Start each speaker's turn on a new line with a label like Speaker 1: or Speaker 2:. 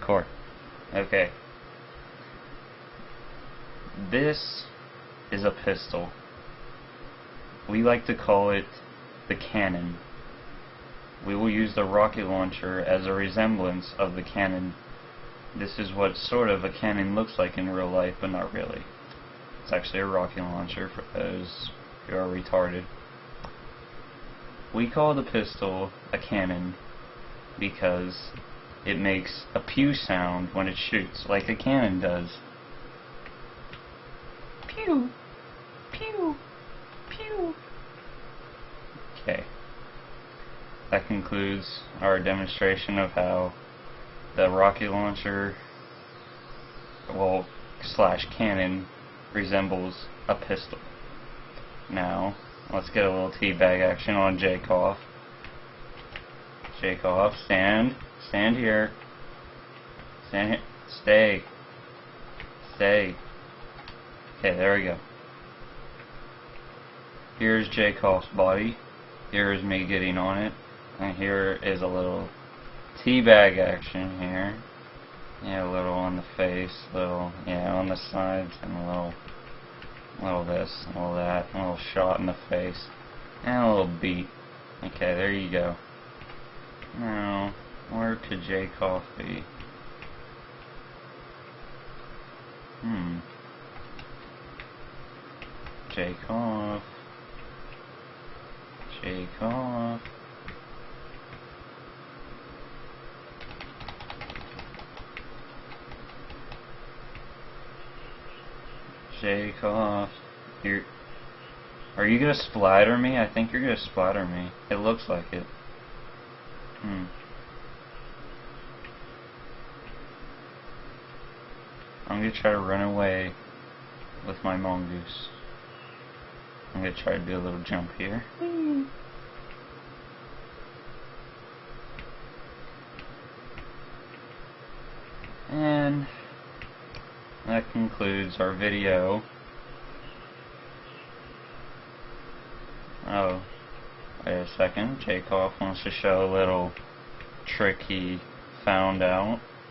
Speaker 1: record. Okay. This is a pistol. We like to call it the cannon. We will use the rocket launcher as a resemblance of the cannon. This is what sort of a cannon looks like in real life, but not really. It's actually a rocket launcher for those who are retarded. We call the pistol a cannon because it makes a pew sound when it shoots, like a cannon does. Pew! Pew! Pew! Okay. That concludes our demonstration of how the rocket launcher, well, slash cannon, resembles a pistol. Now, let's get a little teabag action on Jacob. Jacob, stand. Stand here. Stand here. Stay. Stay. Okay, there we go. Here's Jacob's body. Here is me getting on it. And here is a little teabag action here. Yeah, a little on the face, little, yeah, on the sides, and a little this, a little that, a little shot in the face, and a little beat. Okay, there you go. Now, where could Jacob be? Jacob. Jacob. Jacob. Are you gonna splatter me? I think you're gonna splatter me. It looks like it. I'm gonna try to run away with my mongoose. I'm gonna try to do a little jump here. And that concludes our video. Oh, wait a second. Jacob wants to show a little trick he found out.